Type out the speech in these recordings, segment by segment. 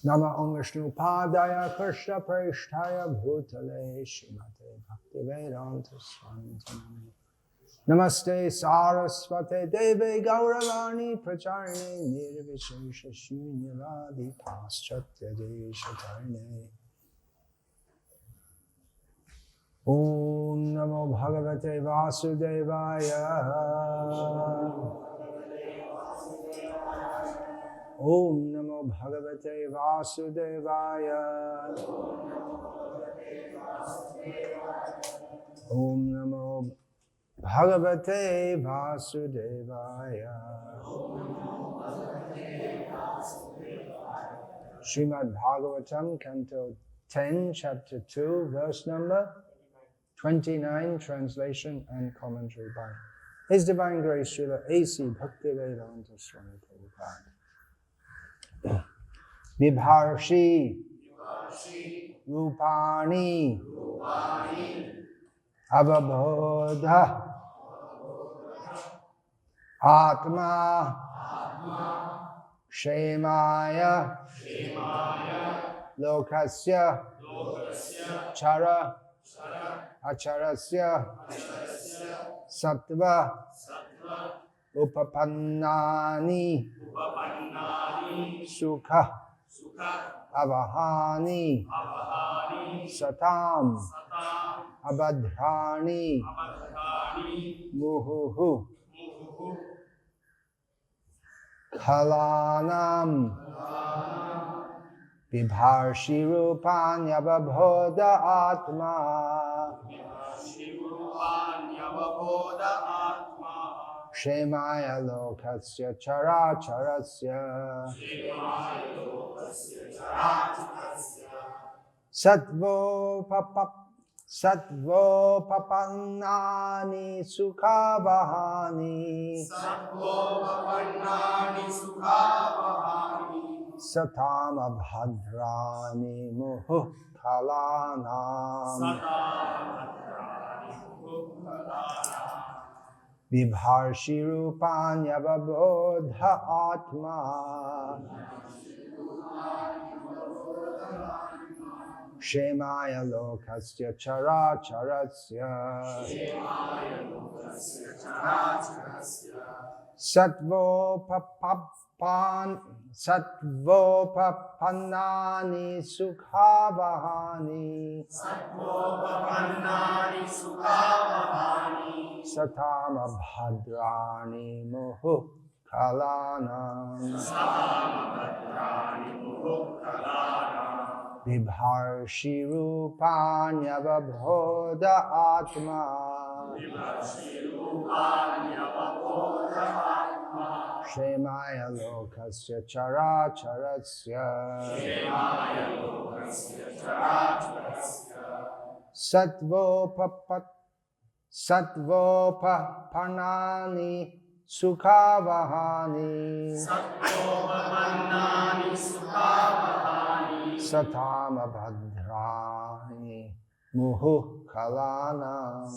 Nama Om Vishnu Padaya Krishna Prasthaya Bhutale Śrimate Bhakti-Vedanta Swami Namaste Saraswate Deve Gauravani Pracharne Nirvishesha Shunyavadi Paschatya Deshatarne Om Namo Bhagavate Vasudevaya Om Namo Bhagavate Vasudevaya Om Namo Bhagavate Vasudevaya Śrimad-Bhagavatam, Canto 10, Chapter 2, Verse number 29, translation and commentary by His Divine Grace Srila A.C. Bhakti-Vedanta Swami Prabhupada. Vibharshi Rupani Avabodha Atma Kshemaya Lokasya Chara Acharasya Sattva Upapannani Sukha Avahani Satam Abadhrani Muhuhu Kalanam Vibharshi Rupanyavabhoda Atma Kshemaya Lokasya Chara Charasya Sattvo Papannani Sukhavahani Satam Abhadrani Muhu Kalanam Vibharshi Rupanyavabodha Atma Kshemaya Lokasya Chara Charasya Sattvo Papannani Sukhavahani Satam Abhadrani Muhu Kalanam Vibharshi Rupanyavabhoda Atma Kshemaya Lokasya Chara Charasya Sattvo Papannani Sukhavahani Satam Abhadrani Muhu Kalanam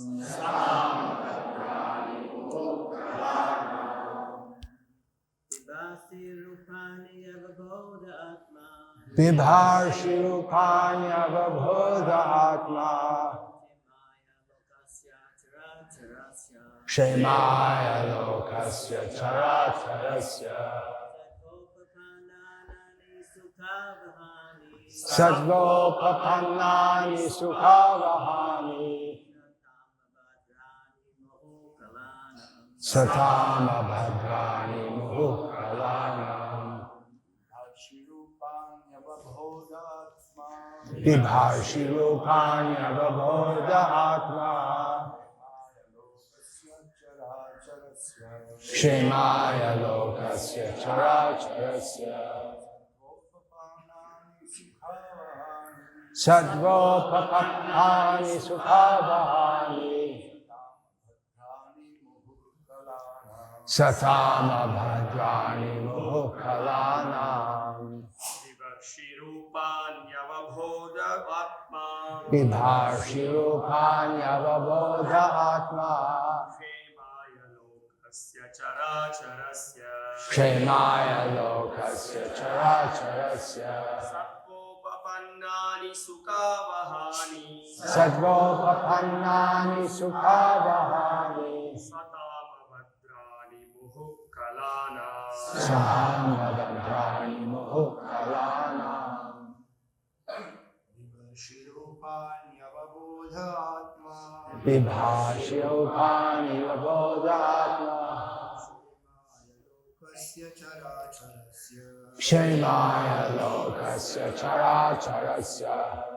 Vibharshi Rupanyavabhoda Atma Kshemaya Lokasya Chara Charasya Sattvo Papannani Sukhavahani Satam Abhadrani Muhu Kalanam Vibharshi Rupanyavabhoda Atma Kshemaya Lokasya Chara Charasya Sattvo Papannani Sukhavahani Satam Abhadrani Muhu Kalanam Vibharshi Rupanyavabodha Atma Kshemaya lokasya characharasya Satvopapannani sukhavahani Satvopapannani sukhavahani Satamavadrani muhukkalana Sahamavadrani muhukkalana Vibhashyopani vabodhatma Kshemaya lokasya characharasya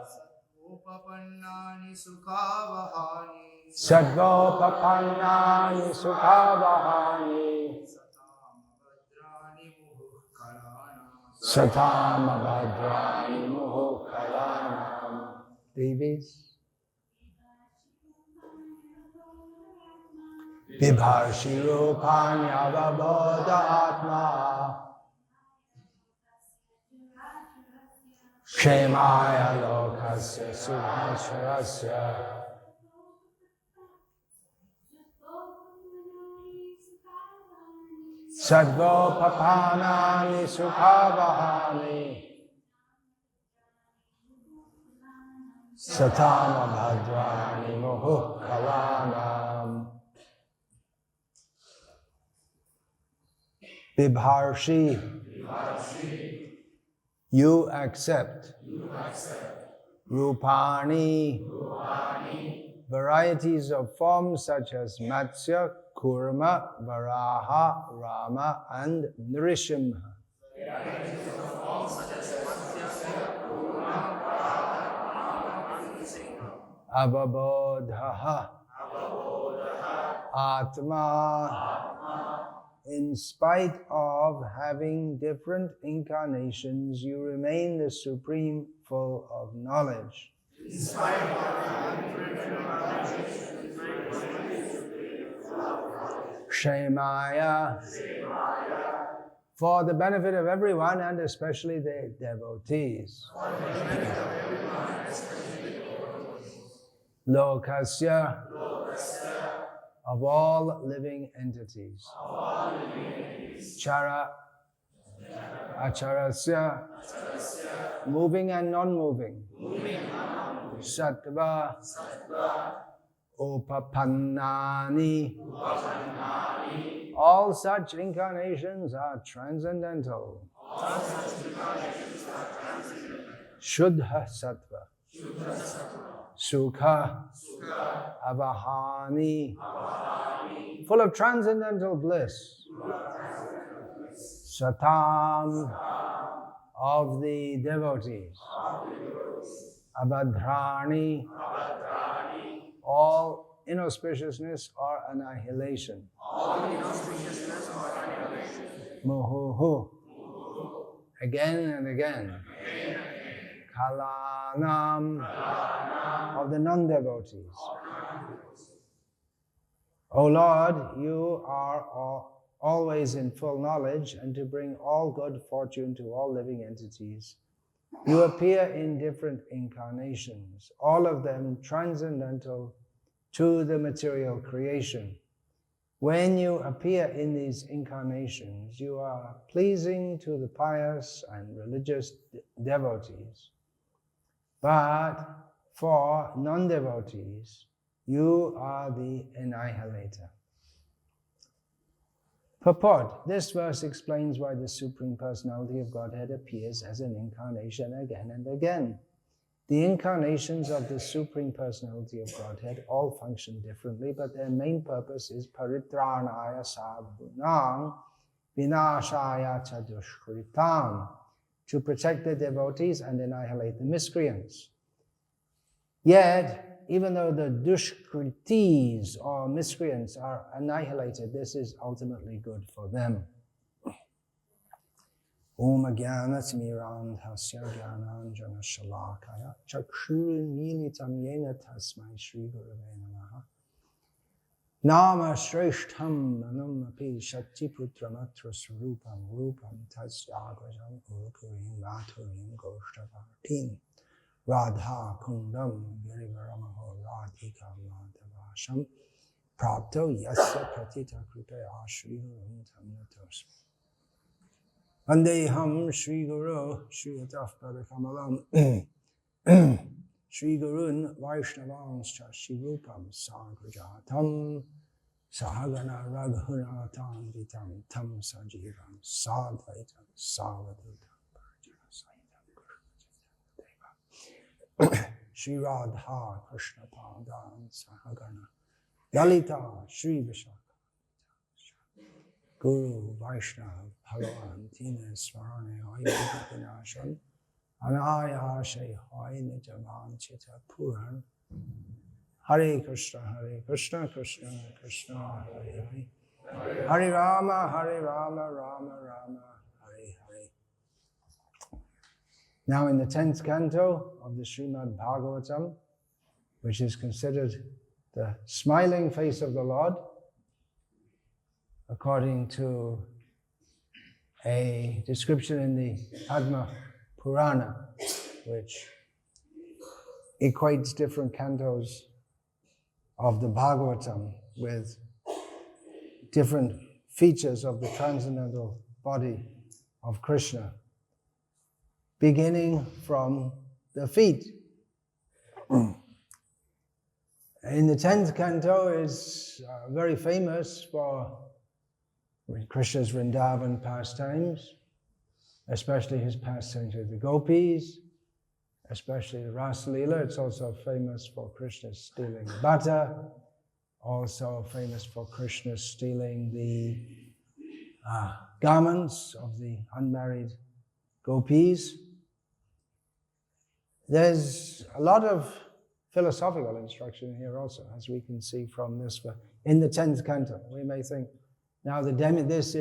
Satvopapannani sukhavahani Satvopapannani sukhavahani Satamavadrani muhukkalana Satamavadrani muhukkalana Devis Vibhashirupanyavabodhatma Kshemaya lokasya sukharasya Sadvopapannani sukhavahani Satamavadrani muhukkalanam Bibharshi, you accept. Rupani, varieties of forms such as Matsya, Kurma, Varaha, Rama, and Nrishimha. Avabodhaha, Atma. In spite of having different incarnations, you remain the Supreme, full of knowledge. In spite of having different incarnations, you remain the Supreme, full of knowledge. Kshemaya, for the benefit of everyone and especially the devotees. Lokasya, of all living entities. Chara, acharasya, moving and non-moving. Sattva, upapannani. All such incarnations are transcendental. Shuddha sattva. Sukha, avahani, full of transcendental bliss. Satam, of the devotees. Abhadrani, all inauspiciousness or annihilation. Muhuhu, again and again. Kalanam, of the non-devotees. O Lord, you are always in full knowledge, and to bring all good fortune to all living entities. You appear in different incarnations, all of them transcendental to the material creation. When you appear in these incarnations, you are pleasing to the pious and religious devotees. But for non-devotees, you are the annihilator. Purport. This verse explains why the Supreme Personality of Godhead appears as an incarnation again and again. The incarnations of the Supreme Personality of Godhead all function differently, but their main purpose is paritranaya sadhunam vinashaya cha dushkritam, to protect the devotees and annihilate the miscreants. Yet, even though the dushkritis or miscreants are annihilated, this is ultimately good for them. Om Jnana Timirandhasya Jnananjana Shalakaya Chakshurmilitam Yena Tasmai Shri Gurave Namaha Nama Shreshtham Manam Api Shakti Putramatra Swarupam Rupam Tasyagvajam Urukurim Maturim Goshtavartim Radha Kundam Girivaramaho Radhika Madhavasham Prapto Yasya Pratita Kripaya Shri Gurum Tamnatos. Vandeham Shri Guru Shri Ataf Padakamalam Shri Gurun Vaishnavanscha Shri Rupam Sagrajatam Sahagana Raghunatam Vitam Tam Sajiram Sadvaitam Savadutam Shri Radha Krishna Padam Sahagana Lalita Shri Vishaka Guru Vaishnava Bhagavan Tina Smarane Hoy Anaya Shay Hoy Nijaman Chita Puran Hare Krishna Krishna Krishna Hare Hare Hare Rama Rama Rama Hare Hare. Now in the 10th canto of the Srimad Bhagavatam, which is considered the smiling face of the Lord, according to a description in the Padma Purana, which equates different cantos of the Bhagavatam with different features of the transcendental body of Krishna, beginning from the feet. In the 10th canto is very famous for Krishna's Vrindavan pastimes, especially his pastimes with the gopis, especially the Rasa Leela. It's also famous for Krishna stealing butter, also famous for Krishna stealing the garments of the unmarried gopis. There's a lot of philosophical instruction here also, as we can see from this. In the 10th canto, we may think, now this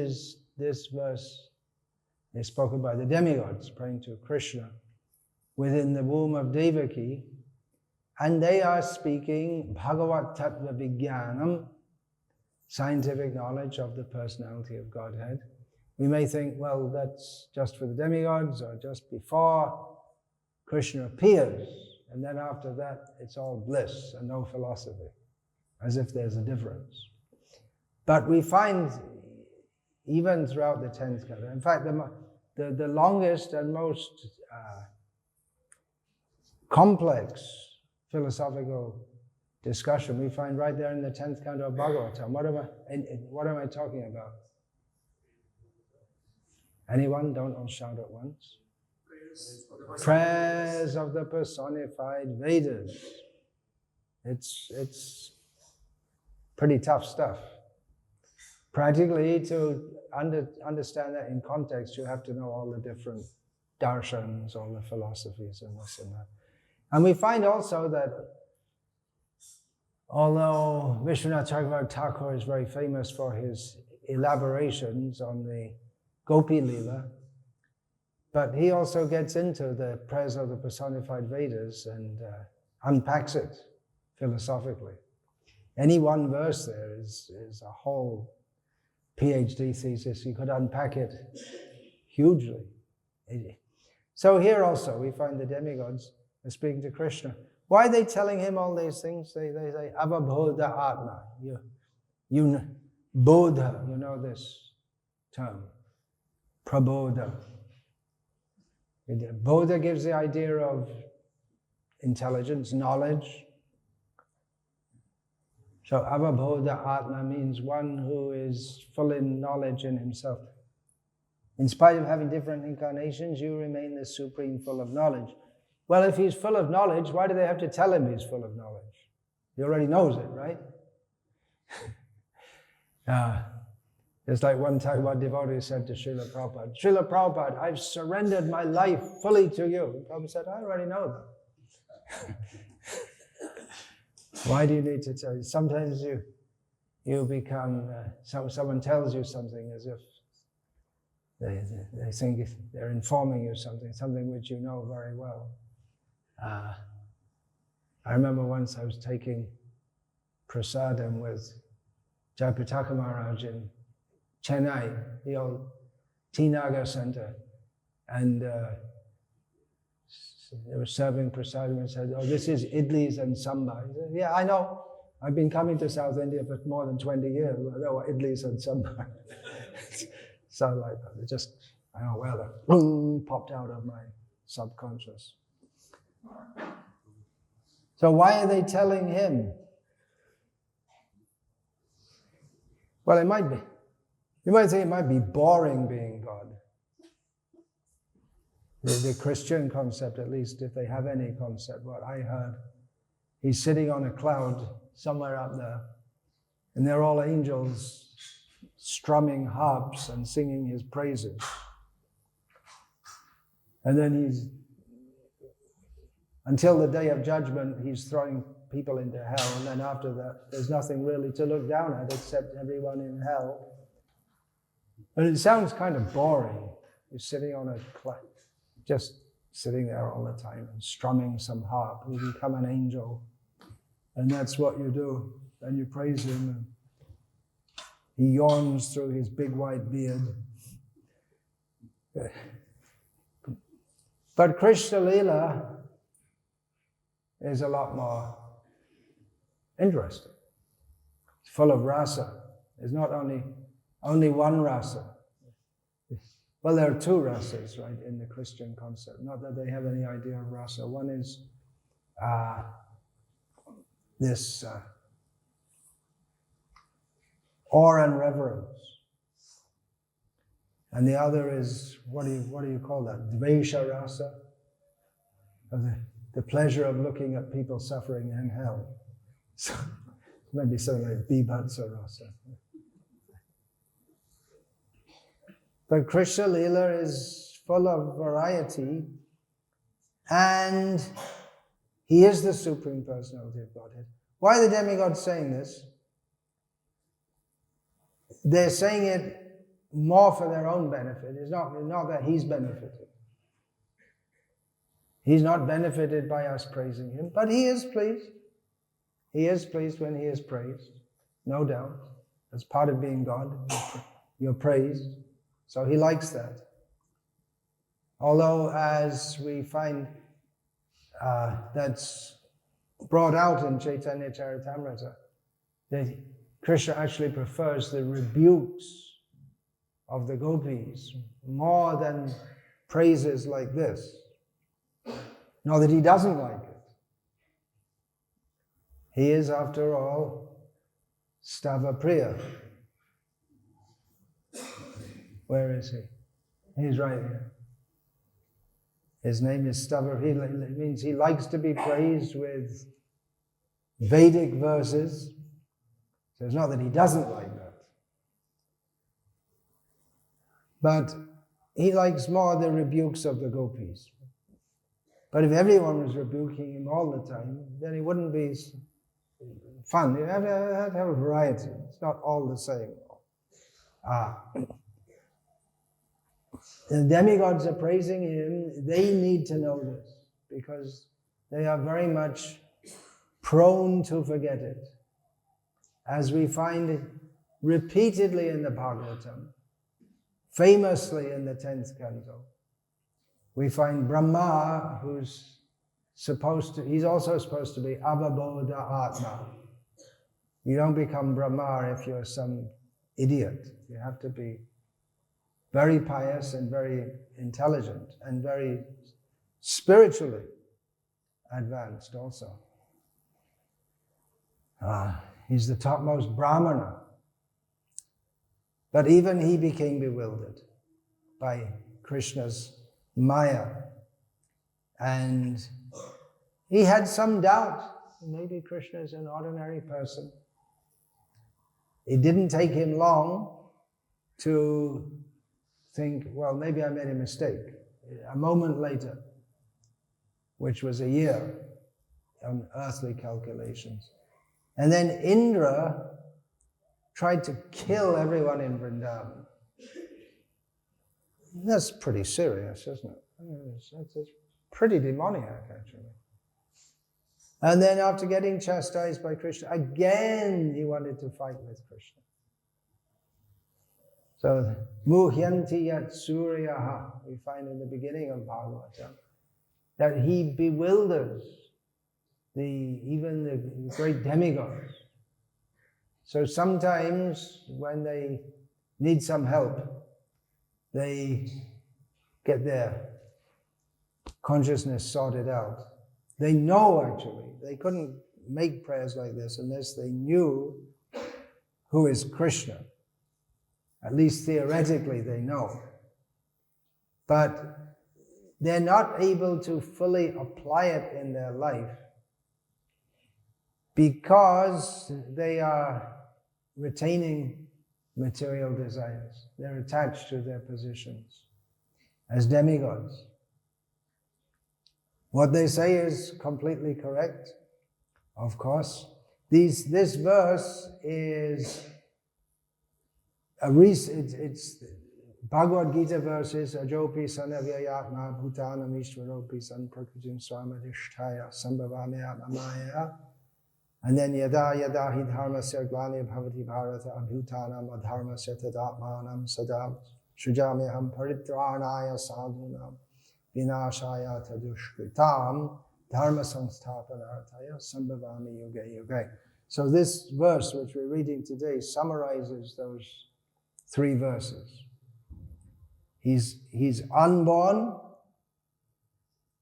verse is spoken by the demigods praying to Krishna within the womb of Devaki, and they are speaking Bhagavat Tattva Vijnanam, scientific knowledge of the personality of Godhead. We may think, well, that's just for the demigods, or just before Krishna appears, and then after that it's all bliss and no philosophy, as if there's a difference. But we find, even throughout the 10th canto, in fact, the longest and most complex philosophical discussion we find right there in the 10th canto of Bhagavatam. What am I talking about? Anyone? Don't all shout at once. Prayers of the personified Vedas. It's pretty tough stuff. Practically, to understand that in context, you have to know all the different darshans, all the philosophies and this and that. And we find also that although Vishwanath Chakravarti Thakur is very famous for his elaborations on the Gopi Leela, but he also gets into the prayers of the personified Vedas and unpacks it philosophically. Any one verse there is a whole PhD thesis. You could unpack it hugely. So here also we find the demigods are speaking to Krishna. Why are they telling him all these things? They say, Avabodha Atma. You Bodha, you know this term. Prabodha. Bodha gives the idea of intelligence, knowledge. So Avabodha Atma means one who is full in knowledge in himself. In spite of having different incarnations, you remain the supreme full of knowledge. Well, if he's full of knowledge, why do they have to tell him he's full of knowledge? He already knows it, right? It's like one time one devotee said to Srila Prabhupada, Srila Prabhupada, I've surrendered my life fully to you. And Prabhupada said, I already know that. Why do you need to tell you? Sometimes you become, someone tells you something as if they think they're informing you something which you know very well. I remember once I was taking prasadam with Jayapataka Maharaj in Chennai, the old T. Nagar Center, and they were serving prasadam and said, oh, this is idlis and sambar. He said, yeah, I know. I've been coming to South India for more than 20 years. I know what idlis and sambar. So like, just I know where that boom popped out of my subconscious. So why are they telling him? Well, it might be. You might say it might be boring being God. The Christian concept, at least, if they have any concept, what I heard, he's sitting on a cloud somewhere up there, and they're all angels strumming harps and singing his praises. And then until the day of judgment, he's throwing people into hell, and then after that, there's nothing really to look down at except everyone in hell. But it sounds kind of boring. You're sitting on a cloud, just sitting there all the time and strumming some harp. You become an angel, and that's what you do. Then you praise him, and he yawns through his big white beard. But Krishna Lila is a lot more interesting. It's full of rasa. There's not only one rasa. Well, there are two rasas, right, in the Christian concept. Not that they have any idea of rasa. One is this awe and reverence. And the other is, what do you call that? Dvesha rasa? The pleasure of looking at people suffering in hell. So maybe something like Bibhatsa rasa. But Krishna Lila is full of variety, and he is the Supreme Personality of Godhead. Why are the demigods saying this? They're saying it more for their own benefit. It's not that he's benefited. He's not benefited by us praising him, but he is pleased. He is pleased when he is praised, no doubt. As part of being God, you're praised. So he likes that. Although, as we find that's brought out in Chaitanya Charitamrita, that Krishna actually prefers the rebukes of the gopis more than praises like this. Not that he doesn't like it. He is, after all, Stava Priya. Where is he? He's right here. His name is Stava. It means he likes to be praised with Vedic verses. So it's not that he doesn't like that. But he likes more the rebukes of the gopis. But if everyone was rebuking him all the time, then it wouldn't be fun. You have to have a variety. It's not all the same. The demigods are praising him. They need to know this because they are very much prone to forget it. As we find it repeatedly in the Bhagavatam, famously in the 10th canto, we find Brahma, he's also supposed to be Avabodha Atma. You don't become Brahma if you're some idiot. You have to be very pious and very intelligent and very spiritually advanced also. He's the topmost Brahmana. But even he became bewildered by Krishna's Maya. And he had some doubt. Maybe Krishna is an ordinary person. It didn't take him long to think, well, maybe I made a mistake. A moment later, which was a year on earthly calculations. And then Indra tried to kill everyone in Vrindavan. That's pretty serious, isn't it? It's pretty demoniac, actually. And then after getting chastised by Krishna, again he wanted to fight with Krishna. So, muhyanti yat suryaha, we find in the beginning of Bhagavatam, that he bewilders even the great demigods. So sometimes when they need some help, they get their consciousness sorted out. They know actually. They couldn't make prayers like this unless they knew who is Krishna. At least theoretically they know. But they're not able to fully apply it in their life because they are retaining material desires. They're attached to their positions as demigods. What they say is completely correct, of course. This verse is it's Bhagavad Gita verses, Ajopi sanavyayatma bhutanam ishvaropi san prakritim swamadhishtaya sambhavame atmamaya. And then yada yada hi dharmasya glani bhavati bharata abhutanam adharmasya tadatmanam sadam shrujamyaham paritranaya sadhunam vinashaya tadushkritam dharma samsthapanarthaya sambhavami yuge yuge. So this verse which we're reading today summarizes those 3 verses. He's unborn,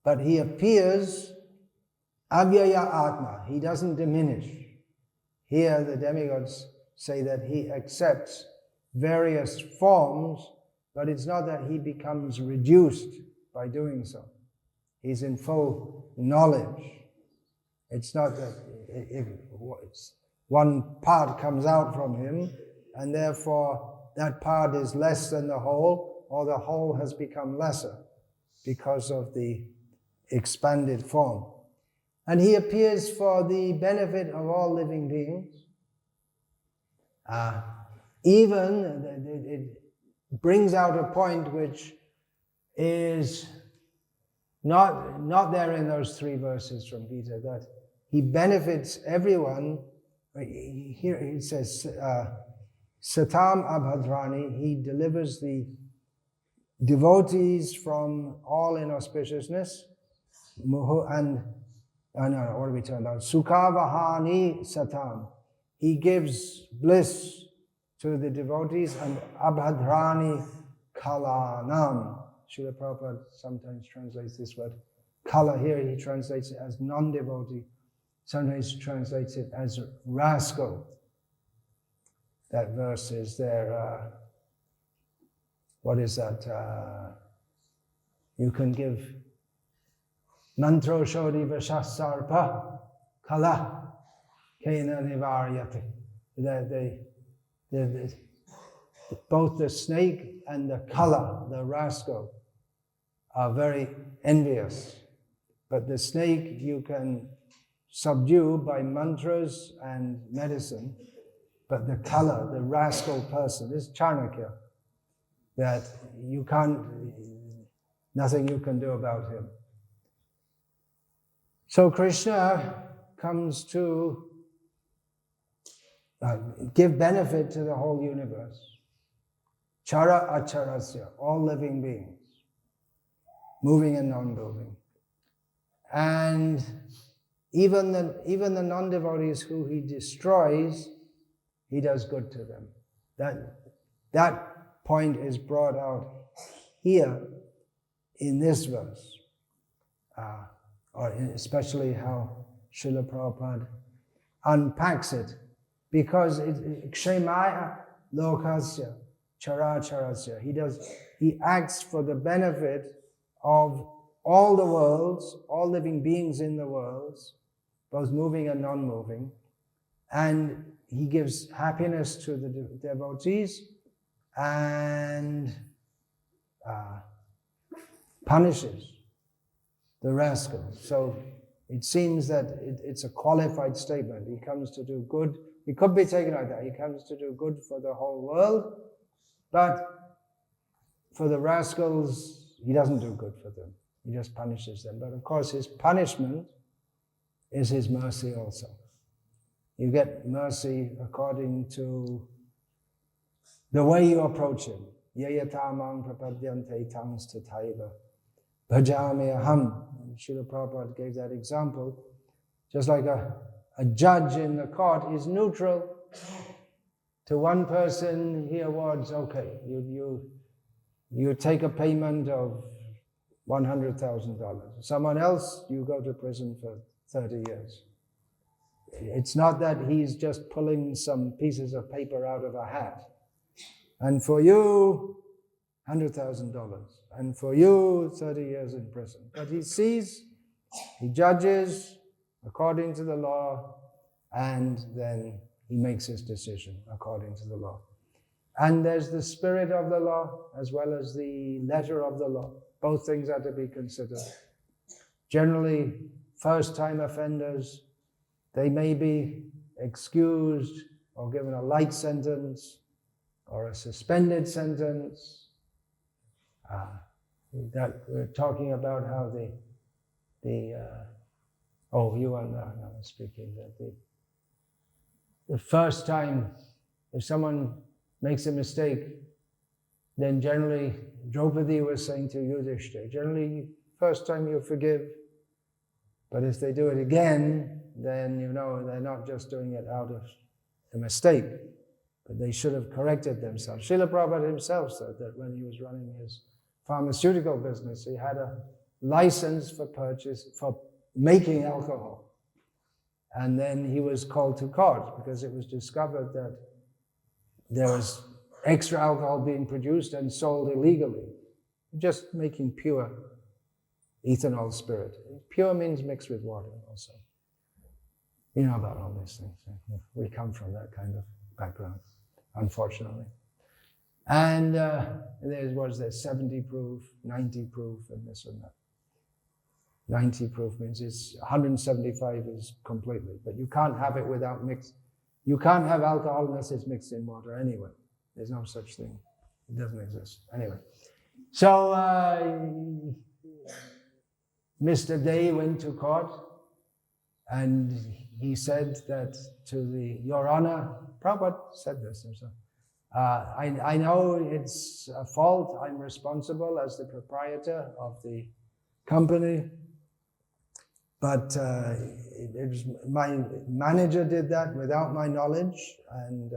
but he appears avyaya atma. He doesn't diminish. Here the demigods say that he accepts various forms, but it's not that he becomes reduced by doing so. He's in full knowledge. It's not that one part comes out from him, and therefore that part is less than the whole, or the whole has become lesser because of the expanded form. And he appears for the benefit of all living beings. It brings out a point which is not there in those 3 verses from Gita, that he benefits everyone. Here it says, Satam Abhadrani, he delivers the devotees from all inauspiciousness, and what do we turn down? Sukhavahani Satam, he gives bliss to the devotees, and Abhadrani Kalanam. Srila Prabhupada sometimes translates this word Kala. Here he translates it as non-devotee. Sometimes he translates it as rascal. That verse is there. What is that? You can give mantro shodhi vashasarpa kala kena nivaryate. Both the snake and the kala, the rascal, are very envious. But the snake you can subdue by mantras and medicine. But the kala, the rascal person, is Chanakya, that nothing you can do about him. So Krishna comes to give benefit to the whole universe. Chara acharasya, all living beings, moving and non-moving. And even the non-devotees who he destroys, he does good to them. That point is brought out here in this verse, or especially how Srila Prabhupada unpacks it, because kshemaya lokasya characharasya. He acts for the benefit of all the worlds, all living beings in the worlds, both moving and non-moving, and he gives happiness to the devotees and punishes the rascals. So it seems that it's a qualified statement. He comes to do good. It could be taken like that. He comes to do good for the whole world, but for the rascals, he doesn't do good for them. He just punishes them. But of course, his punishment is his mercy also. You get mercy according to the way you approach him. Yayatamang prapadyante tangs tataiva bhajami aham. Srila Prabhupada gave that example. Just like a judge in the court is neutral. To one person he awards, okay, you take a payment of $100,000. Someone else, you go to prison for 30 years. It's not that he's just pulling some pieces of paper out of a hat. And for you, $100,000. And for you, 30 years in prison. But he sees, he judges according to the law, and then he makes his decision according to the law. And there's the spirit of the law as well as the letter of the law. Both things are to be considered. Generally, first-time offenders, they may be excused or given a light sentence or a suspended sentence. That we're talking about how you are now speaking, that the first time, if someone makes a mistake, then generally, Draupadi was saying to Yudhishthira, generally, first time you forgive, but if they do it again, then you know they're not just doing it out of a mistake, but they should have corrected themselves. Srila Prabhupada himself said that when he was running his pharmaceutical business, he had a license for making alcohol. And then he was called to court because it was discovered that there was extra alcohol being produced and sold illegally, just making pure ethanol spirit. Pure means mixed with water also. You know about all these things. We come from that kind of background, unfortunately. And there was 70 proof, 90 proof, and this and that. 90 proof means it's 175 is completely, but you can't have it without mixed. You can't have alcohol unless it's mixed in water anyway. There's no such thing. It doesn't exist. Anyway, so Mr. Day went to court and he said that to Your Honor, Prabhupada said this himself, I know it's a fault, I'm responsible as the proprietor of the company, but it was my manager did that without my knowledge, and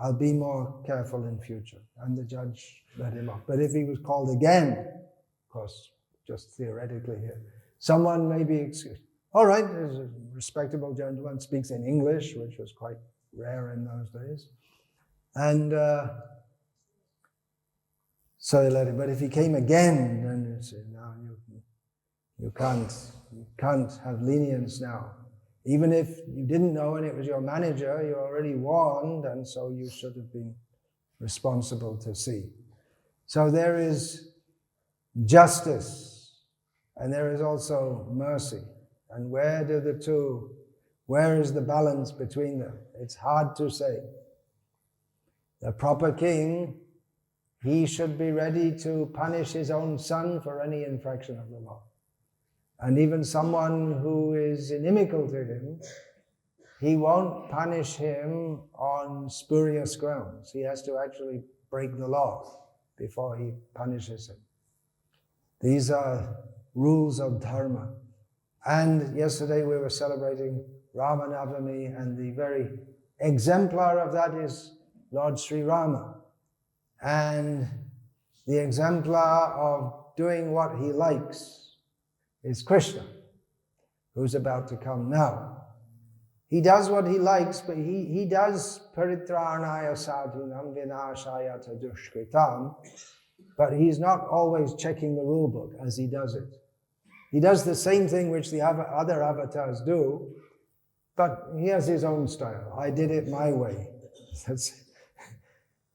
I'll be more careful in future. And the judge let him off. But if he was called again, of course, just theoretically here, someone may be excused. All right, there's a respectable gentleman, speaks in English, which was quite rare in those days. And so they let him. But if he came again, then you say, no, you can't have lenience now. Even if you didn't know and it was your manager, you're already warned, and so you should have been responsible to see. So there is justice, and there is also mercy. And where is the balance between them? It's hard to say. The proper king, he should be ready to punish his own son for any infraction of the law. And even someone who is inimical to him, he won't punish him on spurious grounds. He has to actually break the law before he punishes him. These are rules of dharma. And yesterday we were celebrating Ramanavami, and the very exemplar of that is Lord Sri Rama. And the exemplar of doing what he likes is Krishna, who's about to come now. He does what he likes, but he does paritranaya sadhunam vinashaya tadushkritam, but he's not always checking the rule book as he does it. He does the same thing which the other avatars do, but he has his own style. I did it my way.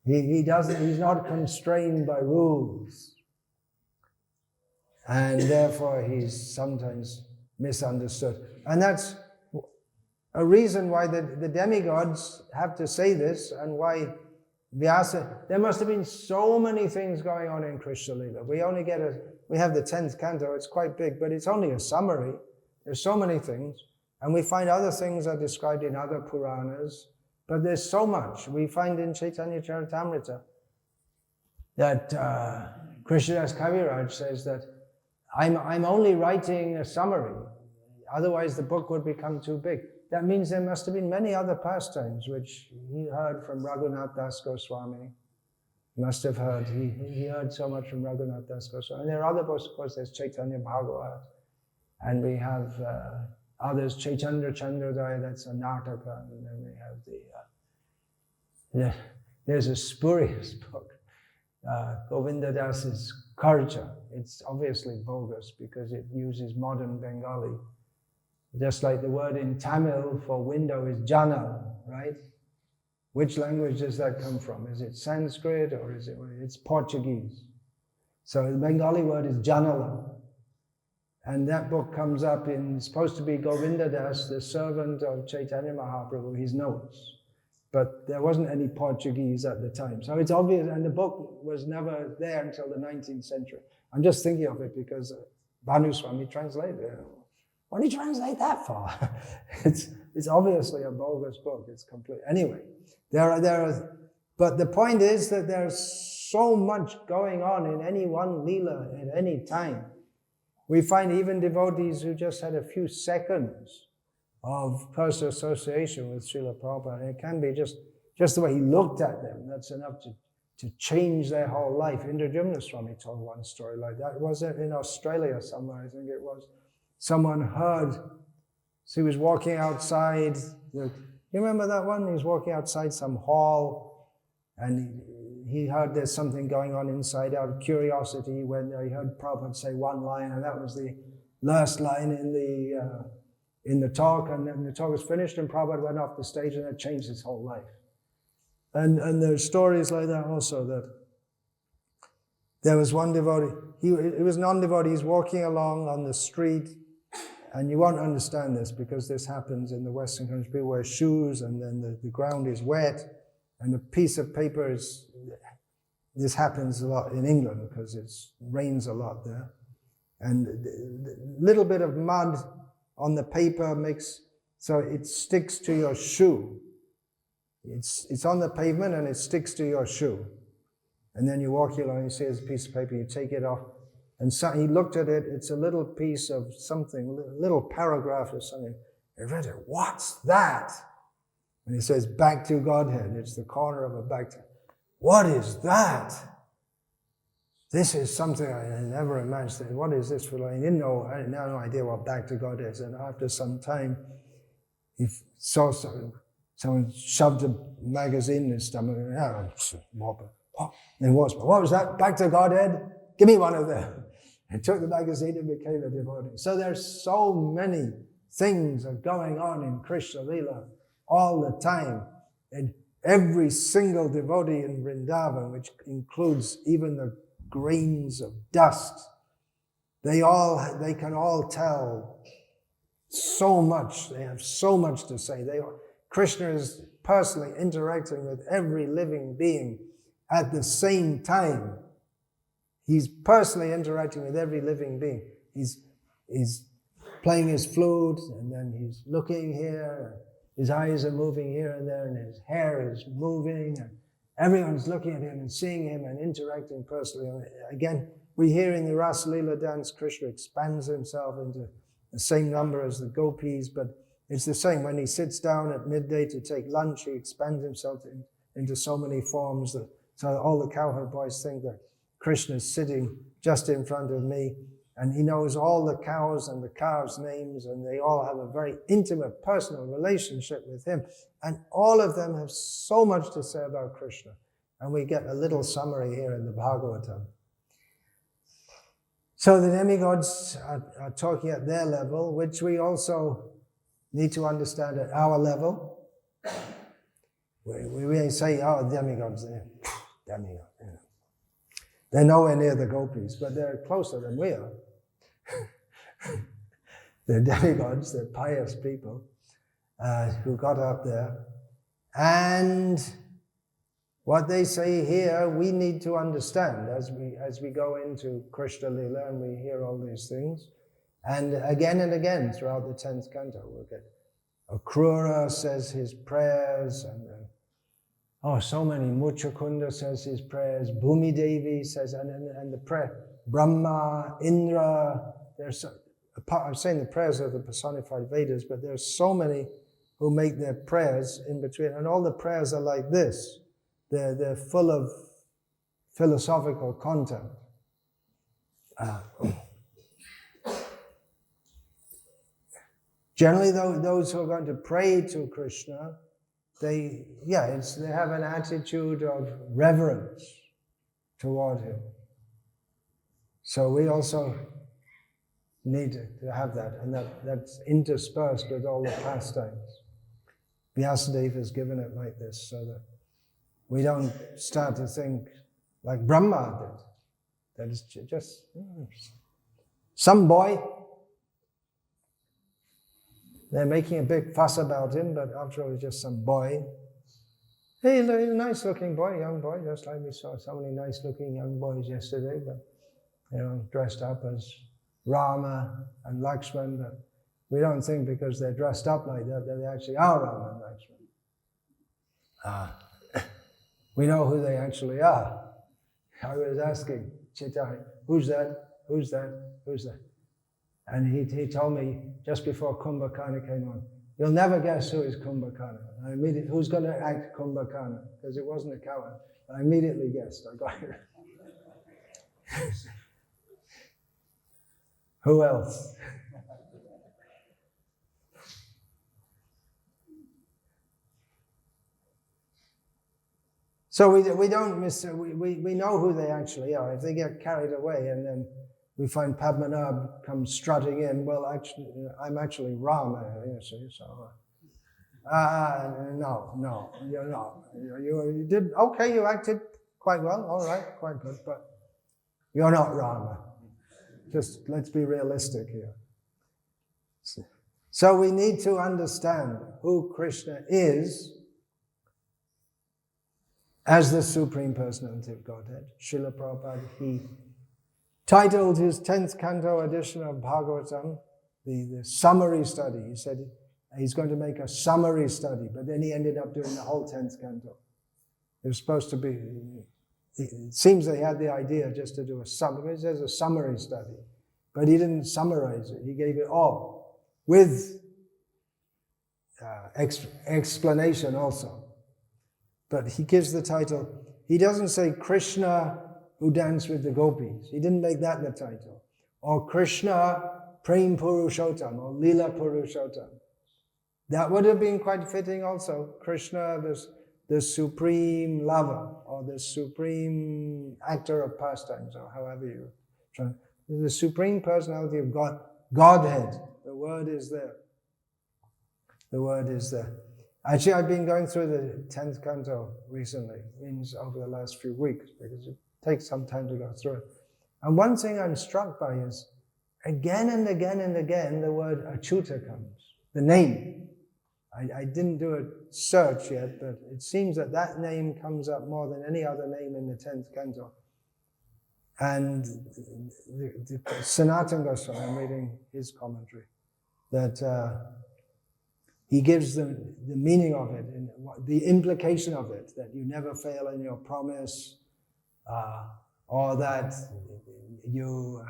He's not constrained by rules. And therefore he's sometimes misunderstood. And that's a reason why the demigods have to say this, and why Vyasa, there must have been so many things going on in Krishna Lila. We have the 10th canto, it's quite big, but it's only a summary. There's so many things. And we find other things are described in other Puranas, but there's so much. We find in Chaitanya Charitamrita that Krishnadas Kaviraj says that I'm only writing a summary, otherwise the book would become too big. That means there must have been many other pastimes which he heard from Raghunath Das Goswami, You must have heard, he heard so much from Raghunath Das Goswami. And there are other books, of course, there's Chaitanya Bhagavat, and we have others, Chaitanya Chandrodaya, that's a Nataka, and then we have there's a spurious book, Govinda Das's Karja. It's obviously bogus because it uses modern Bengali. Just like the word in Tamil for window is jana, right? Which language does that come from? Is it Sanskrit or is it's Portuguese? So the Bengali word is janala. And that book comes up it's supposed to be Govinda Das, the servant of Chaitanya Mahaprabhu, his notes. But there wasn't any Portuguese at the time. So it's obvious, and the book was never there until the 19th century. I'm just thinking of it because Bhanu Swami translated it. What did he translate that for? It's obviously a bogus book. It's complete. Anyway, but the point is that there's so much going on in any one lila at any time. We find even devotees who just had a few seconds of personal association with Srila Prabhupada. It can be just the way he looked at them. That's enough to change their whole life. Indradyumna Swami told one story like that. Was it in Australia somewhere? I think it was. Someone heard, so he was walking outside. You remember that one? He was walking outside some hall, and he heard there's something going on inside. Out of curiosity, when he heard Prabhupada say one line, and that was the last line in the talk, and then the talk was finished, and Prabhupada went off the stage, and that changed his whole life. And there's stories like that also, that there was one devotee, he was a non-devotee, he's walking along on the street, and you won't understand this because this happens in the Western countries. People wear shoes, and then the ground is wet, and a piece of paper this happens a lot in England because it rains a lot there. And a little bit of mud on the paper so it sticks to your shoe. It's on the pavement and it sticks to your shoe. And then you walk along, you see this piece of paper, you take it off. And so he looked at it, it's a little piece of something, a little paragraph or something. He read it, what's that? And he says, back to Godhead. It's the corner of a back to. What is that? This is something I never imagined. What is this for? I had no idea what back to God is. And after some time, he saw someone shoved a magazine in his stomach. And what was that? Back to Godhead? Give me one of them. He took the magazine and became a devotee. So there's so many things are going on in Krishna Lila all the time. And every single devotee in Vrindavan, which includes even the grains of dust, they can all tell so much. They have so much to say. Krishna is personally interacting with every living being at the same time. He's personally interacting with every living being. He's playing his flute, and then he's looking here, his eyes are moving here and there, and his hair is moving, and everyone's looking at him and seeing him and interacting personally. Again, we hear in the Rasa Lila dance, Krishna expands himself into the same number as the gopis, but it's the same. When he sits down at midday to take lunch, he expands himself into so many forms that so all the cowherd boys think that Krishna's sitting just in front of me, and he knows all the cows and the calves' names, and they all have a very intimate, personal relationship with him. And all of them have so much to say about Krishna. And we get a little summary here in the Bhagavatam. So the demigods are talking at their level, which we also need to understand at our level. We say, oh, demigods, demigods. They're nowhere near the gopis, but they're closer than we are. They're demigods, they're pious people who got up there. And what they say here, we need to understand as we go into Krishna Lila and we hear all these things. And again throughout the 10th canto, we'll get Akrura says his prayers, and so many. Muchakunda says his prayers. Bhumi Devi says, and the prayer. Brahma, Indra. I'm saying the prayers of the personified Vedas, but there's so many who make their prayers in between, and all the prayers are like this. They're full of philosophical content. Generally, those who are going to pray to Krishna, they have an attitude of reverence toward him. So we also need to have that, and that's interspersed with all the pastimes. Vyasadeva has given it like this, so that we don't start to think like Brahma did, that it's just some boy. They're making a big fuss about him, but after all, he's just some boy. Hey, he's a nice-looking boy, young boy, just like we saw so many nice-looking young boys yesterday, but dressed up as Rama and Lakshman. But we don't think because they're dressed up like that they actually are Rama and Lakshman. We know who they actually are. I was asking Chitai, who's that? Who's that? Who's that? And he told me just before Kumbhakarna came on, you'll never guess who is Kumbhakarna. I immediately, who's going to act Kumbhakarna? Because it wasn't a coward. I immediately guessed. I got it. Who else? So we don't miss. We know who they actually are. If they get carried away and then we find Padmanabh comes strutting in, well, actually, I'm actually Rama, you see, so... no, you're not. You did, okay, you acted quite well, all right, quite good, but you're not Rama. Just let's be realistic here. So we need to understand who Krishna is as the Supreme Personality of Godhead. Srila Prabhupada, he titled his 10th canto edition of Bhagavatam, the summary study. He said he's going to make a summary study, but then he ended up doing the whole 10th canto. It was supposed to be, it seems they had the idea just to do a summary. It says a summary study, but he didn't summarize it. He gave it all with explanation also. But he gives the title, he doesn't say Krishna who danced with the gopis. He didn't make that the title. Or Krishna Prem Purushottam, or Lila Purushottam. That would have been quite fitting also. Krishna, the supreme lover, or the supreme actor of pastimes, or however you try. The supreme personality of God, Godhead. The word is there. The word is there. Actually, I've been going through the 10th canto recently, means over the last few weeks, because it takes some time to go through it. And one thing I'm struck by is, again and again and again, the word Achyuta comes, the name. I didn't do a search yet, but it seems that name comes up more than any other name in the 10th canto. And the Sanatana Goswami, I'm reading his commentary, that he gives the meaning of it, and the implication of it, that you never fail in your promise, or that you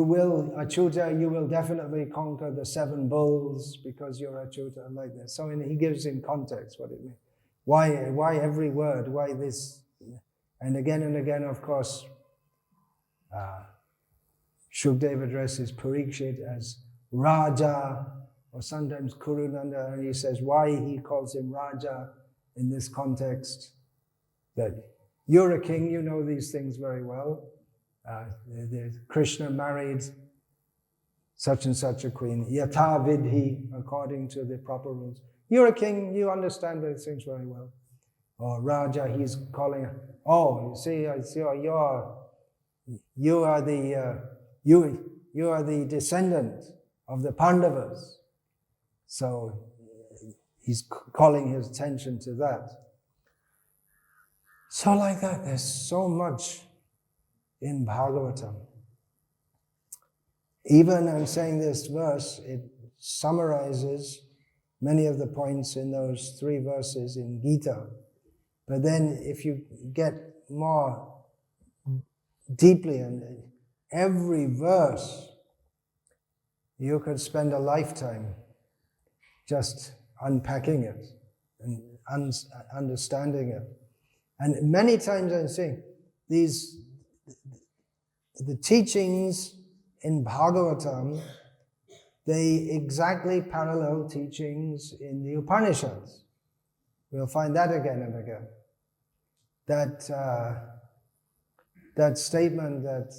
will, Achyuta, you will definitely conquer the 7 bulls because you're Achyuta, like that. So he gives in context what it means. Why every word? Why this? And again, of course, Shukdev addresses Parikshit as Raja, or sometimes Kurunanda, and he says why he calls him Raja in this context, that you're a king, you know these things very well. Krishna married such and such a queen, Yatha Vidhi, according to the proper rules. You're a king, you understand those things very well. Or Raja, he's calling, you see, you are the descendant of the Pandavas. So he's calling his attention to that. So like that, there's so much in Bhagavatam. Even I'm saying this verse, it summarizes many of the points in those 3 verses in Gita. But then if you get more deeply in every verse, you could spend a lifetime just unpacking it and understanding it. And many times I'm saying the teachings in Bhagavatam, they exactly parallel teachings in the Upanishads. We'll find that again and again. That statement that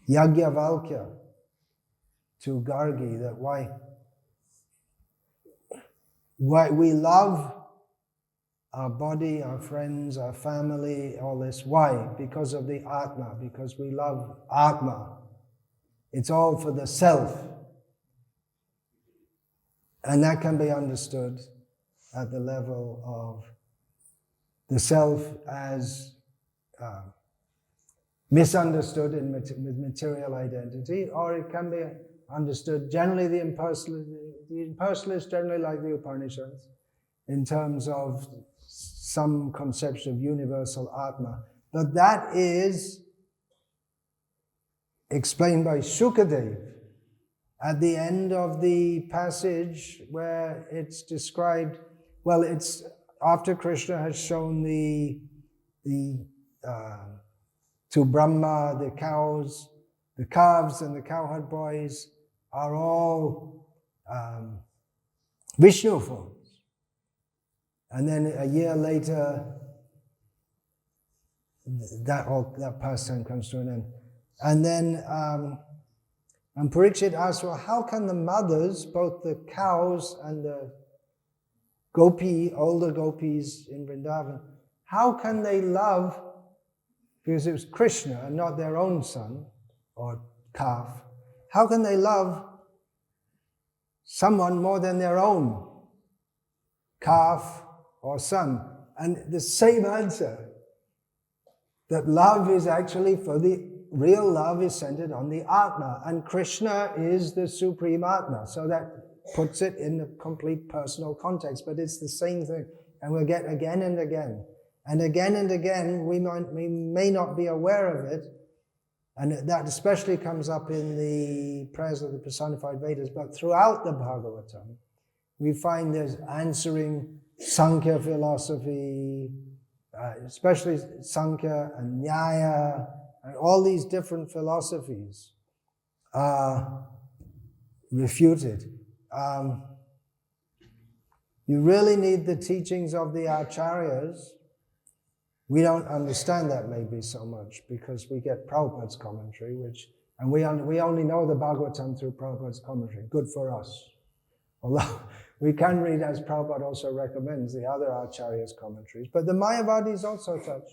Yajnavalkya to Gargi, that why we love our body, our friends, our family, all this. Why? Because of the Atma, because we love Atma. It's all for the self. And that can be understood at the level of the self as misunderstood with material identity, or it can be understood generally the impersonalist generally like the Upanishads in terms of some conception of universal Atma. But that is explained by Shukadev at the end of the passage where it's described, well, it's after Krishna has shown to Brahma, the calves and the cowherd boys are all Vishnu forms. And then a year later, that pastime comes to an end. And then and Parikshit asks, well, how can the mothers, both the cows and the older gopis in Vrindavan, how can they love, because it was Krishna and not their own son or calf, how can they love someone more than their own calf or son? And the same answer, that love is actually real love is centered on the Atma, and Krishna is the supreme Atma. So that puts it in a complete personal context, but it's the same thing. And we'll get again and again. And again, we may not be aware of it, and that especially comes up in the prayers of the personified Vedas, but throughout the Bhagavatam, we find there's answering Sankhya philosophy, especially Sankhya and Nyaya, and all these different philosophies are refuted. You really need the teachings of the Acharyas. We don't understand that maybe so much because we get Prabhupada's commentary, and we only know the Bhagavatam through Prabhupada's commentary. Good for us. Although we can read, as Prabhupada also recommends, the other Acharyas' commentaries. But the Mayavadis also touch.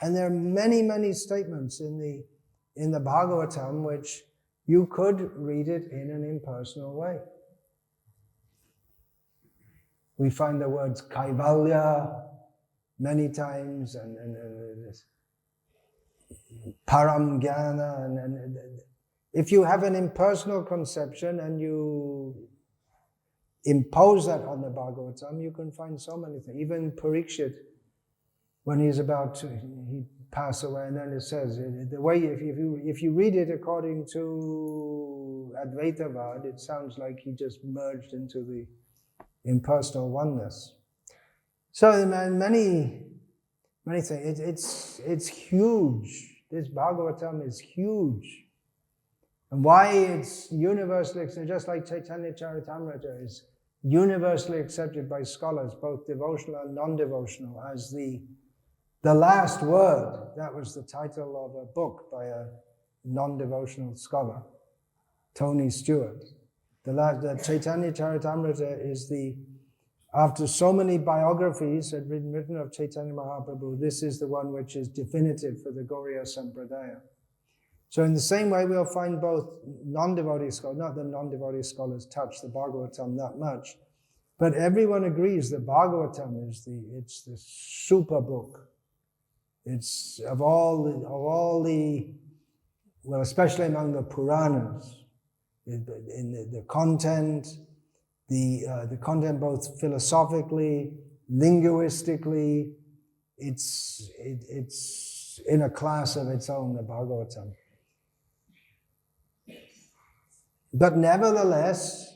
And there are many, many statements in the Bhagavatam which you could read it in an impersonal way. We find the words Kaivalya many times, and Param Jnana, and if you have an impersonal conception and you impose that on the Bhagavatam, you can find so many things. Even Parikshit, when he's about to pass away, and then it says, the way if you read it according to Advaitavad, it sounds like he just merged into the impersonal oneness. So many things. It's huge. This Bhagavatam is huge. And why it's universally accepted, just like Chaitanya Charitamrita is universally accepted by scholars, both devotional and non-devotional, as the last word. That was the title of a book by a non-devotional scholar, Tony Stewart. The Chaitanya Charitamrita is after so many biographies had been written of Chaitanya Mahaprabhu, this is the one which is definitive for the Gauriya Sampradaya. So in the same way, we'll find both non-devotee scholars, not that non-devotee scholars touch the Bhagavatam that much, but everyone agrees that Bhagavatam it's the super book. It's of all the, well, especially among the Puranas, in the content, the content both philosophically, linguistically, it's in a class of its own, the Bhagavatam. But nevertheless,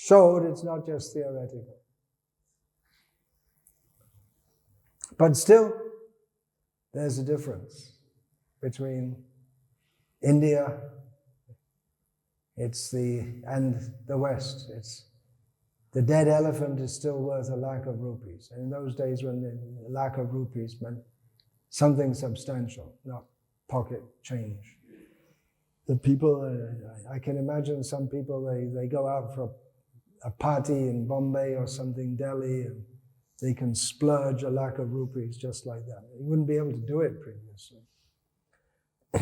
showed it's not just theoretical. But still, there's a difference between India and the West. It's the dead elephant is still worth a lakh of rupees. And in those days when the lakh of rupees meant something substantial, not pocket change. The people, I can imagine some people, they go out for a party in Bombay or something, Delhi, and they can splurge a lakh of rupees just like that. You wouldn't be able to do it previously.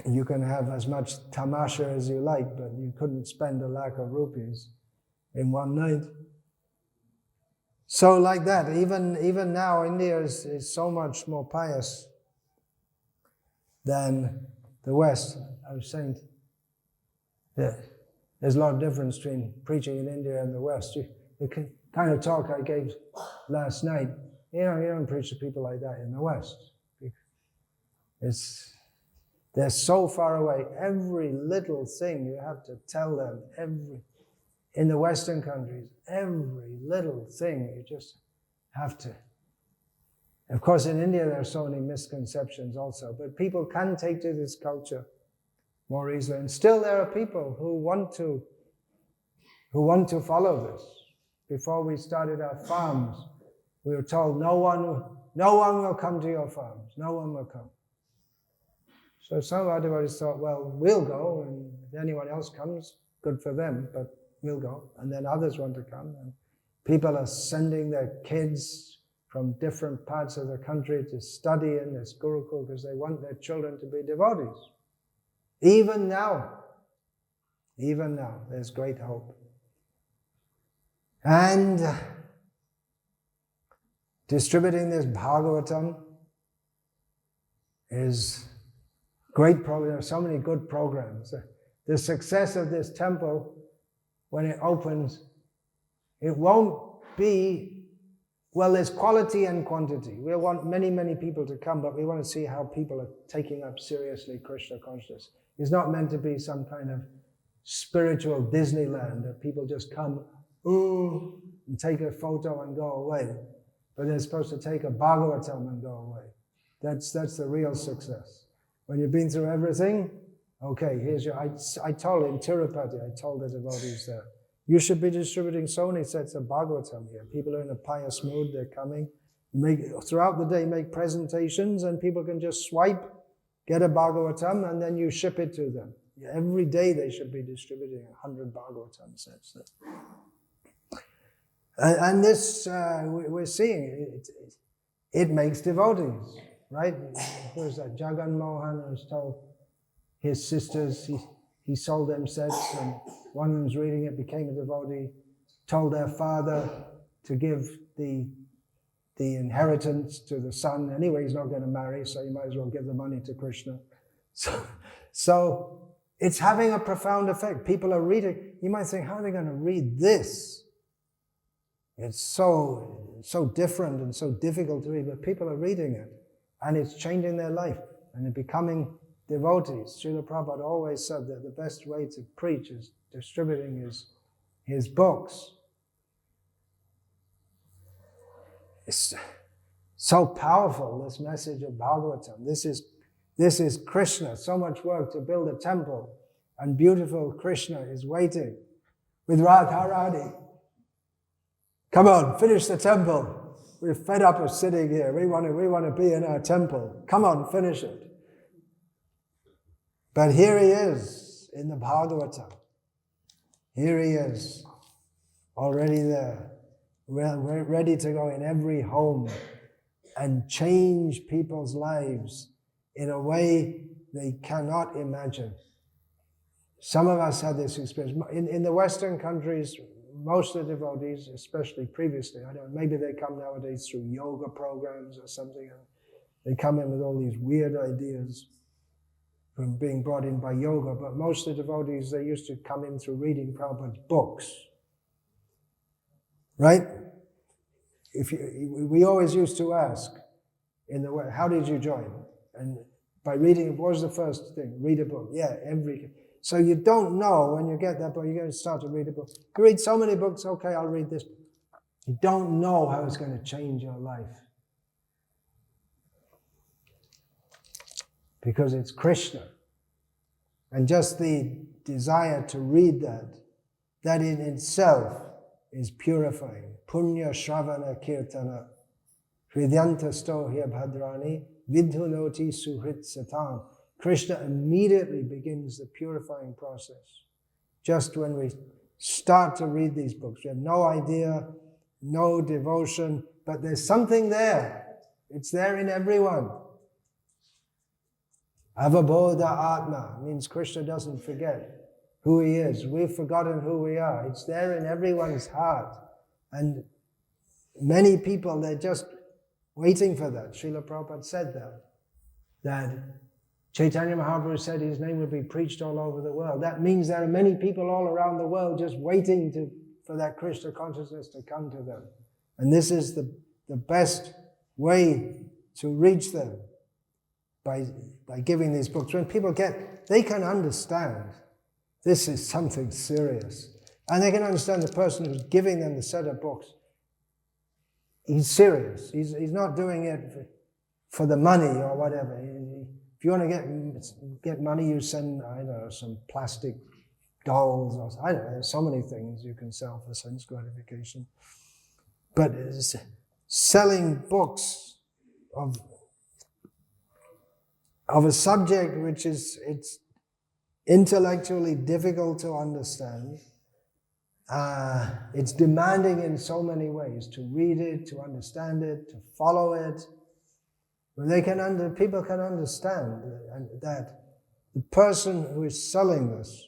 You can have as much tamasha as you like, but you couldn't spend a lakh of rupees in one night. So like that, even now, India is so much more pious than the West. I was saying that there's a lot of difference between preaching in India and the West. The kind of talk I gave last night, you don't preach to people like that in the West. They're so far away. Every little thing you have to tell them. In the Western countries, every little thing you just have to. Of course, in India there are so many misconceptions also, but people can take to this culture more easily. And still there are people who want to follow this. Before we started our farms, we were told no one will come to your farms. No one will come. So some of our devotees thought, well, we'll go, and if anyone else comes, good for them, but we'll go. And then others want to come. And people are sending their kids from different parts of the country to study in this Gurukul because they want their children to be devotees. Even now, there's great hope. And distributing this Bhagavatam is great program. There are so many good programs. The success of this temple, when it opens, it won't be, well, there's quality and quantity. We want many, many people to come, but we want to see how people are taking up seriously Krishna consciousness. It's not meant to be some kind of spiritual Disneyland that people just come, ooh, and take a photo and go away. But they're supposed to take a Bhagavatam and go away. That's the real success. When you've been through everything, okay, here's your, I told in Tirupati, I told the devotees there, you should be distributing so many sets of Bhagavatam here. People are in a pious mood, they're coming. Throughout the day, make presentations, and people can just swipe, get a Bhagavatam, and then you ship it to them. Every day they should be distributing 100 Bhagavatam sets. And this, we're seeing, it makes devotees, right? Who's that? Jagan Mohan has told his sisters, he sold them sets, and one of them's reading it, became a devotee, told their father to give the inheritance to the son. Anyway, he's not going to marry, so you might as well give the money to Krishna. So it's having a profound effect. People are reading. You might think, how are they going to read this? It's so different and so difficult to read, but people are reading it, and it's changing their life, and they're becoming devotees. Srila Prabhupada always said that the best way to preach is distributing his books. It's so powerful, this message of Bhagavatam. This is Krishna. So much work to build a temple, and beautiful Krishna is waiting with Radharani. Come on, finish the temple. We're fed up of sitting here. We want to be in our temple. Come on, finish it. But here he is in the Bhagavatam. Here he is, already there. We're ready to go in every home and change people's lives in a way they cannot imagine. Some of us had this experience. In the Western countries, most of the devotees, especially previously, I don't know, maybe they come nowadays through yoga programs or something, and they come in with all these weird ideas from being brought in by yoga, but most of the devotees, they used to come in through reading Prabhupada's books. Right? We always used to ask, how did you join? And by reading, what was the first thing? Read a book. Yeah, So you don't know when you get that book, you're going to start to read a book. You read so many books, okay, I'll read this. You don't know how it's going to change your life. Because it's Krishna. And just the desire to read that in itself is purifying. Punya Shravana Kirtana Hridyanta Stohya Bhadrani Vidhunoti Suhrit Satam. Krishna immediately begins the purifying process. Just when we start to read these books, we have no idea, no devotion, but there's something there. It's there in everyone. Avabodha Atma means Krishna doesn't forget who he is. We've forgotten who we are. It's there in everyone's heart. And many people, they're just waiting for that. Srila Prabhupada said that Chaitanya Mahaprabhu said his name would be preached all over the world. That means there are many people all around the world just waiting for that Krishna consciousness to come to them. And this is the best way to reach them, by giving these books. When people they can understand this is something serious. And they can understand the person who's giving them the set of books. He's serious. He's not doing it for the money or whatever. If you want to get money, you send, I don't know, some plastic dolls or I don't know, there's so many things you can sell for sense gratification. But selling books of a subject which it's intellectually difficult to understand, it's demanding in so many ways to read it, to understand it, to follow it. People can understand that the person who is selling this,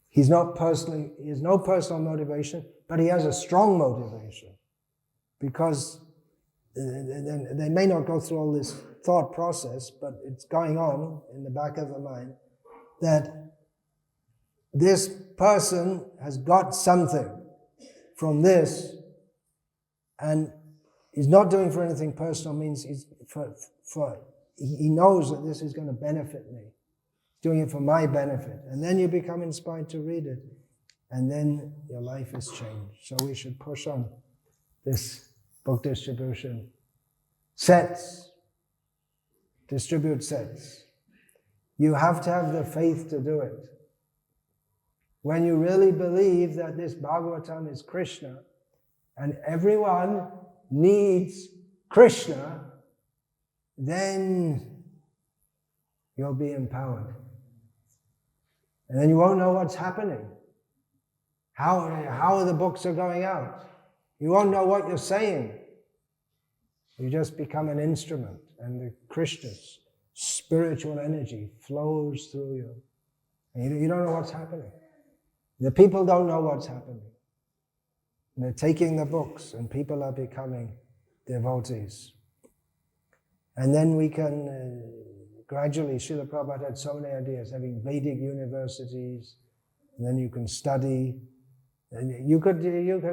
he has no personal motivation, but he has a strong motivation, because they may not go through all this thought process, but it's going on in the back of the mind that this person has got something from this, and he's not doing for anything personal, means he knows that this is going to benefit me. He's doing it for my benefit. And then you become inspired to read it. And then your life is changed. So we should push on this book distribution. Sets. Distribute sets. You have to have the faith to do it. When you really believe that this Bhagavatam is Krishna, and everyone needs Krishna, then you'll be empowered. And then you won't know what's happening. How the books are going out. You won't know what you're saying. You just become an instrument, and the Krishna's spiritual energy flows through you. And you don't know what's happening. The people don't know what's happening. And they're taking the books, and people are becoming devotees. And then we can gradually, Srila Prabhupada had so many ideas, having Vedic universities, and then you can study. And you could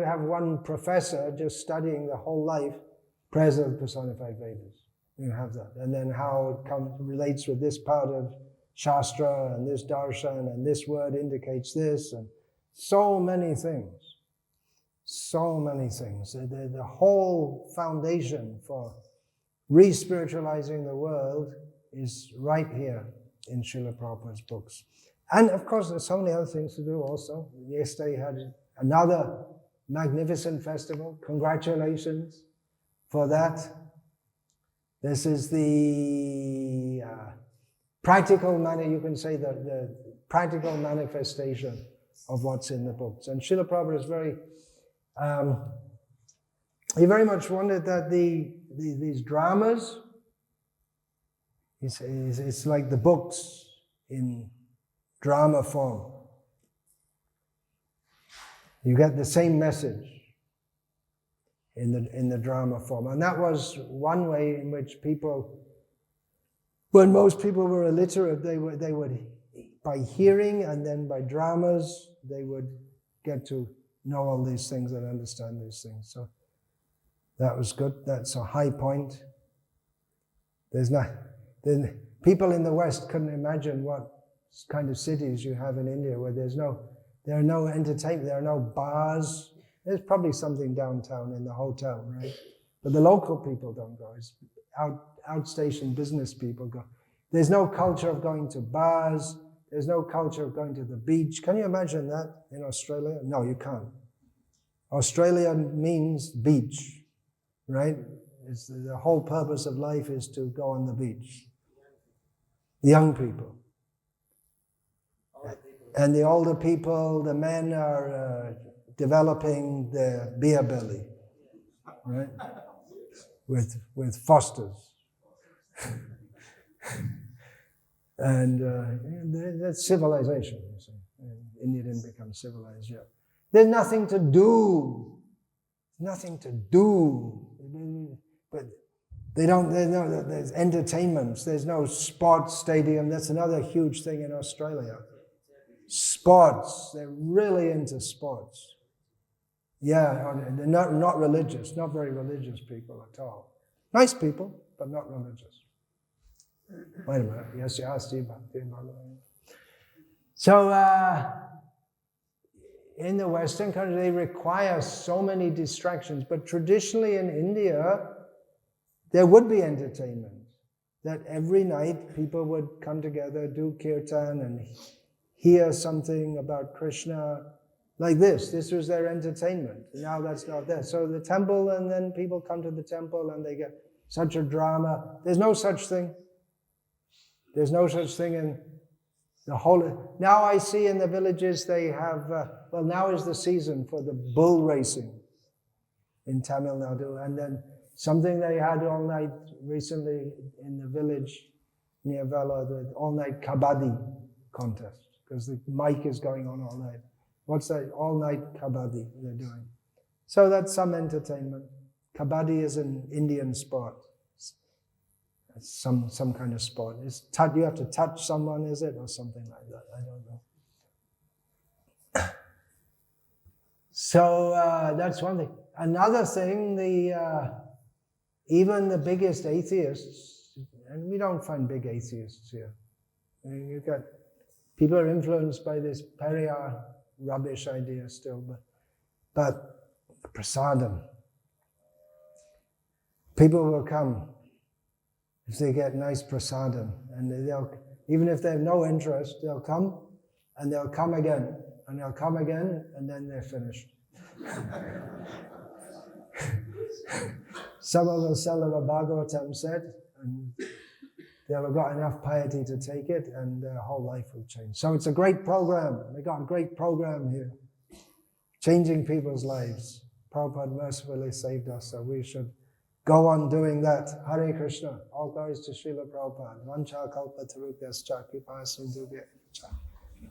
have one professor just studying the whole life, prayers of the personified Vedas. You have that. And then how it relates with this part of Shastra, and this darshan, and this word indicates this, and so many things. So many things. The whole foundation for re-spiritualizing the world is right here in Srila Prabhupada's books. And of course, there's so many other things to do also. Yesterday had another magnificent festival. Congratulations for that. This is the practical you can say the practical manifestation of what's in the books. And Srila Prabhupada is he very much wanted that these dramas, it's like the books in drama form. You get the same message in the drama form. And that was one way in which people, when most people were illiterate, they would by hearing and then by dramas, they would get to know all these things and understand these things. So that was good. That's a high point. People in the West couldn't imagine what kind of cities you have in India where there are no entertainment, there are no bars. There's probably something downtown in the hotel, right? But the local people don't go. It's outstation business people go. There's no culture of going to bars. There's no culture of going to the beach. Can you imagine that in Australia? No, you can't. Australia means beach, right? It's the whole purpose of life is to go on the beach. The young people. And the older people, the men are developing their beer belly, right? With Fosters. And that's civilization, you see. India didn't become civilized yet. There's nothing to do. Nothing to do. But there's entertainments. There's no sports stadium. That's another huge thing in Australia. Sports. They're really into sports. Yeah, they're not religious. Not very religious people at all. Nice people, but not religious. Wait a minute. Yes, you asked Bhakti. So, in the Western country, they require so many distractions. But traditionally in India, there would be entertainment. That every night people would come together, do kirtan, and hear something about Krishna. Like this. This was their entertainment. Now that's not there. So the temple, and then people come to the temple and they get such a drama. There's no such thing. There's no such thing in the whole. Now I see in the villages they have, now is the season for the bull racing in Tamil Nadu. And then something they had all night recently in the village near Vela, the all-night kabaddi contest. Because the mic is going on all night. What's that? All-night kabaddi they're doing. So that's some entertainment. Kabaddi is an Indian sport. It's some kind of sport. You have to touch someone, is it? Or something like that. I don't know. So that's one thing. Another thing, even the biggest atheists, and we don't find big atheists here. I mean, you've got people are influenced by this Periyar rubbish idea still, but prasadam. People will come if they get nice prasadam, and they'll, even if they have no interest, they'll come, and they'll come again, and they'll come again, and then they're finished. Some of the Srimad Bhagavatam said, and they'll have got enough piety to take it, and their whole life will change. So it's a great program. They got a great program here, changing people's lives. Prabhupada mercifully saved us, so we should go on doing that. Hare Krishna. All glories to Srila Prabhupada. Vancha kalpatarupyascha kripa sindhubhya cha.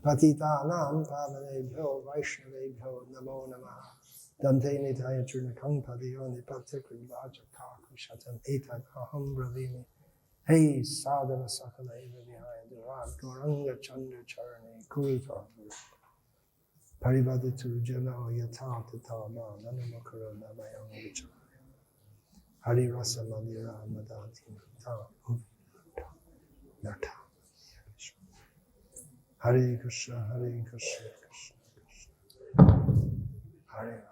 Patitanam pavanebhyo vaishnavebhyo namo namaha. Dante nitaya churnakam padiyoni patikri vajaka kushatam etat aham bravimi. Hey sadhava sakala eva vihaya durad gauranga chandra charane kurita. Parivaditu jano yata tata ma nanamakara namayam vichara. Hari rasa mandira madati ta nata. Hare Krishna, Hare Krishna, Krishna Krishna. Hare